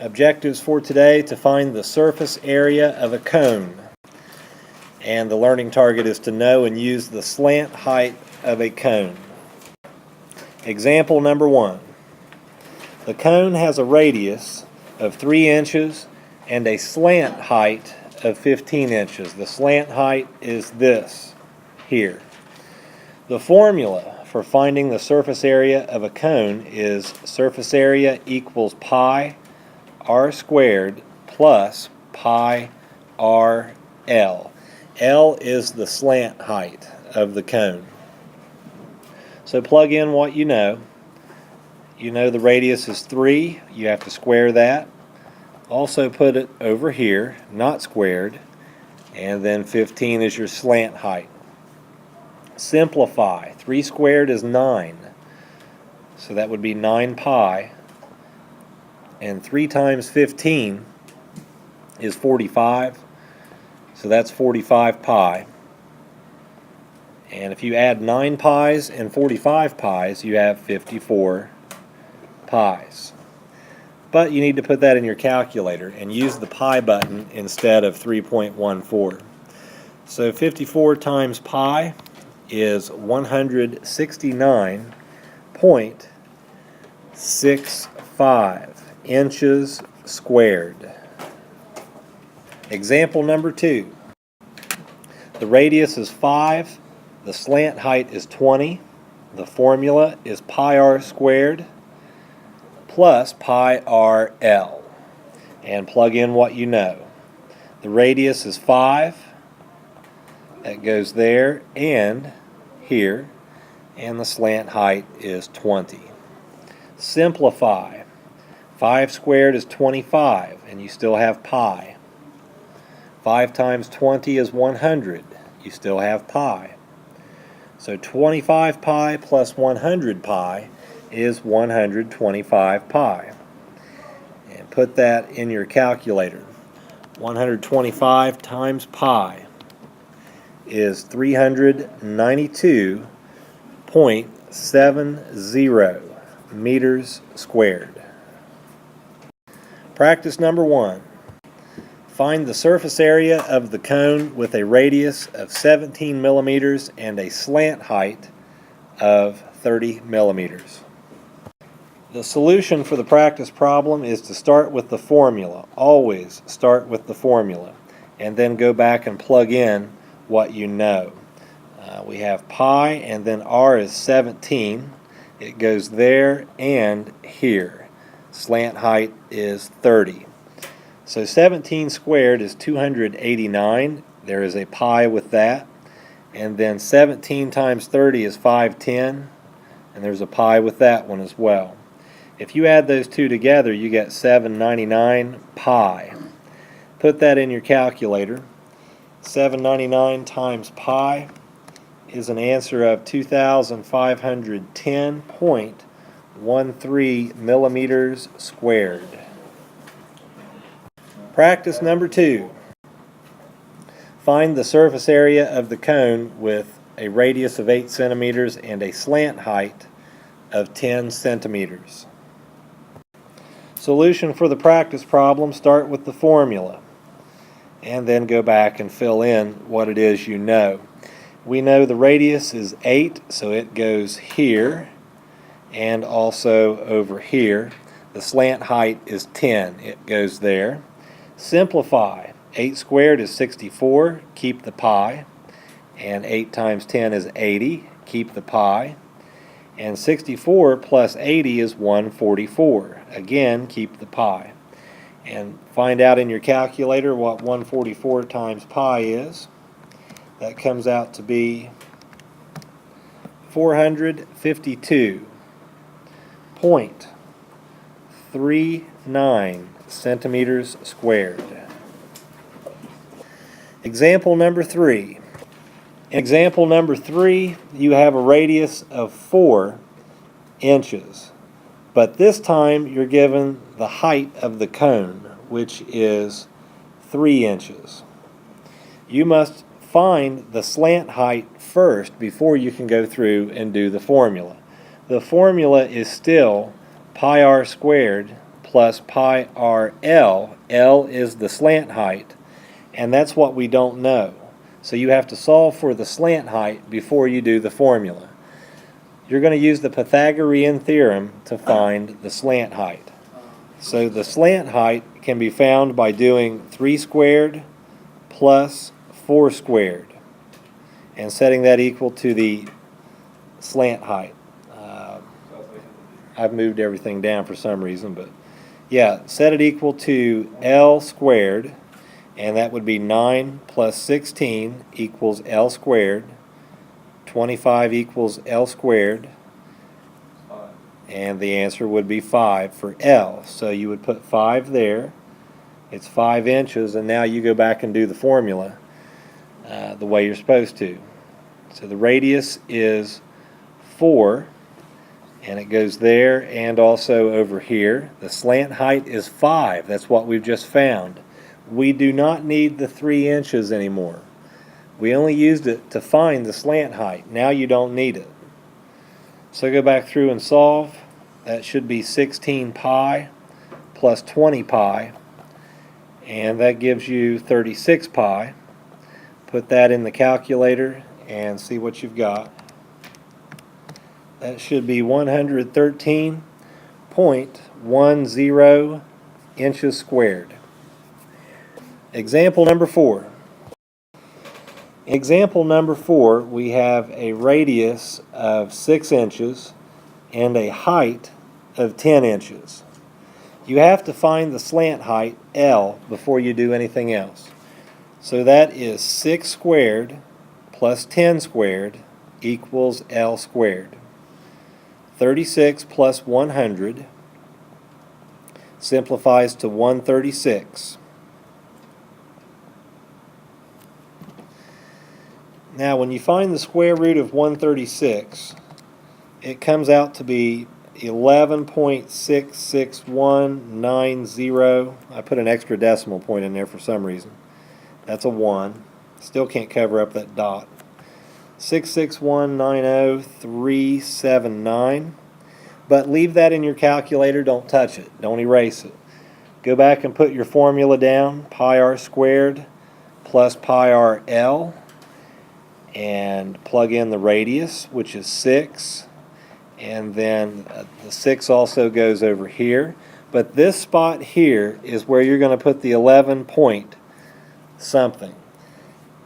Objectives for today: to find the surface area of a cone. And the learning target is to know and use the slant height of a cone. Example number 1. The cone has a radius of 3 inches and a slant height of 15 inches. The slant height is this here. The formula for finding the surface area of a cone is surface area equals pi r squared plus pi r L. L is the slant height of the cone. So plug in what you know. You know the radius is 3. You have to square that. Also put it over here, not squared. And then 15 is your slant height. Simplify. 3 squared is 9. So that would be 9 pi. And 3 times 15 is 45. So that's 45 pi. And if you add 9 pi's and 45 pi's, you have 54 pi's. But you need to put that in your calculator and use the pi button instead of 3.14. So 54 times pi is 169.65 inches squared. Example number 2. The radius is 5. The slant height is 20. The formula is pi r squared plus pi r L. And plug in what you know. The radius is 5. That goes there and here. And the slant height is 20. Simplify. 5 squared is 25, and you still have pi. 5 times 20 is 100. You still have pi. So 25 pi plus 100 pi is 125 pi. And put that in your calculator. 125 times pi is 392.70 meters squared. Practice number 1. Find the surface area of the cone with a radius of 17 millimeters and a slant height of 30 millimeters. The solution for the practice problem is to start with the formula. Always start with the formula and then go back and plug in what you know. We have pi and then r is 17. It goes there and here. Slant height is 30. So 17 squared is 289. There is a pi with that. And then 17 times 30 is 510. And there's a pi with that one as well. If you add those two together, you get 799 pi. Put that in your calculator. 799 times pi is an answer of 2,510.13 millimeters squared. Practice number 2. Find the surface area of the cone with a radius of 8 centimeters and a slant height of 10 centimeters. Solution for the practice problem: start with the formula and then go back and fill in what it is you know. We know the radius is 8, so it goes here and also over here. The slant height is 10. It goes there. Simplify. 8 squared is 64. Keep the pi. And 8 times 10 is 80. Keep the pi. And 64 plus 80 is 144. Again, keep the pi. And find out in your calculator what 144 times pi is. That comes out to be 452.39 centimeters squared. Example number 3. In example number 3, you have a radius of 4 inches. But this time you're given the height of the cone, which is 3 inches. You must find the slant height first before you can go through and do the formula. The formula is still pi r squared plus pi r L. L is the slant height, and that's what we don't know. So you have to solve for the slant height before you do the formula. You're going to use the Pythagorean theorem to find the slant height. So the slant height can be found by doing 3 squared plus 4 squared and setting that equal to the slant height. I've moved everything down for some reason, but yeah, set it equal to L squared, and that would be 9 plus 16 equals L squared. 25 equals L squared, and the answer would be 5 for L. So you would put 5 there. It's 5 inches, and now you go back and do the formula the way you're supposed to. So the radius is 4, and it goes there and also over here. The slant height is 5. That's what we've just found. We do not need the 3 inches anymore. We only used it to find the slant height. Now you don't need it. So go back through and solve. That should be 16 pi plus 20 pi, and that gives you 36 pi. Put that in the calculator and see what you've got. That should be 113.10 inches squared. Example number 4. Example number 4, we have a radius of 6 inches and a height of 10 inches. You have to find the slant height, L, before you do anything else. So that is 6 squared plus 10 squared equals L squared. 36 plus 100 simplifies to 136. Now when you find the square root of 136, it comes out to be 11.66190. I put an extra decimal point in there for some reason. That's a 1. Still can't cover up that dot. 66190,379. But leave that in your calculator. Don't touch it. Don't erase it. Go back and put your formula down. Pi r squared plus pi r L. And plug in the radius, which is 6. And then the 6 also goes over here. But this spot here is where you're going to put the 11 point something.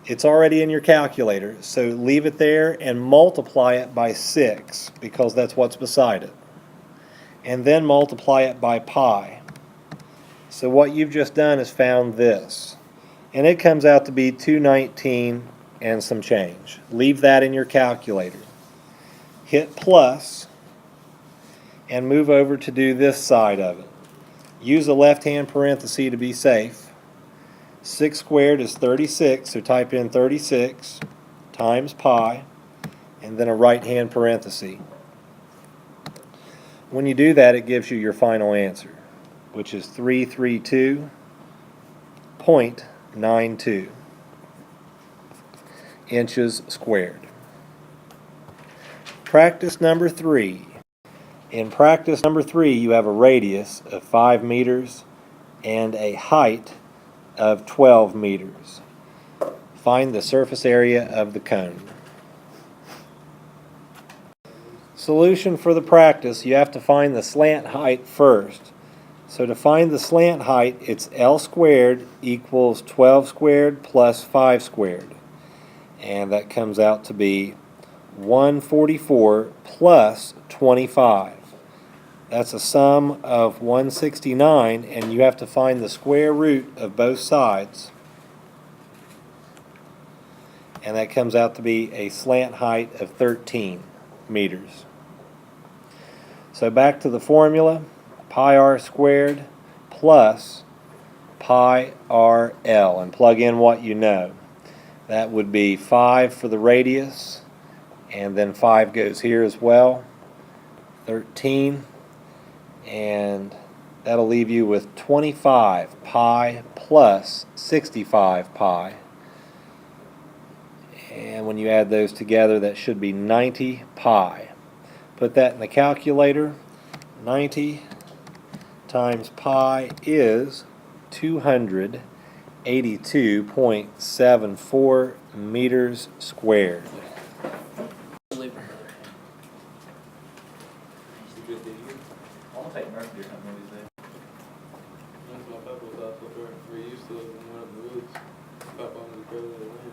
It's already in your calculator, so leave it there and multiply it by 6 because that's what's beside it. And then multiply it by pi. So what you've just done is found this. And it comes out to be 219 and some change. Leave that in your calculator. Hit plus and move over to do this side of it. Use a left-hand parenthesis to be safe. 6 squared is 36, so type in 36 times pi, and then a right-hand parenthesis. When you do that, it gives you your final answer, which is 332.92 inches squared. Practice number 3. In practice number 3, you have a radius of 5 meters and a height of 12 meters. Find the surface area of the cone. Solution for the practice, you have to find the slant height first. So to find the slant height, it's L squared equals 12 squared plus 5 squared. And that comes out to be 144 plus 25. That's a sum of 169, and you have to find the square root of both sides. And that comes out to be a slant height of 13 meters. So back to the formula, pi r squared plus pi r L, and plug in what you know. That would be 5 for the radius, and then 5 goes here as well, 13. And that'll leave you with 25 pi plus 65 pi. And when you add those together, that should be 90 pi. Put that in the calculator. 90 times pi is 282.74 meters squared. I'll take Murphy or something these days. That's my papa was out so far. We're used to it when we went up in the woods. Papa wanted to go to the land.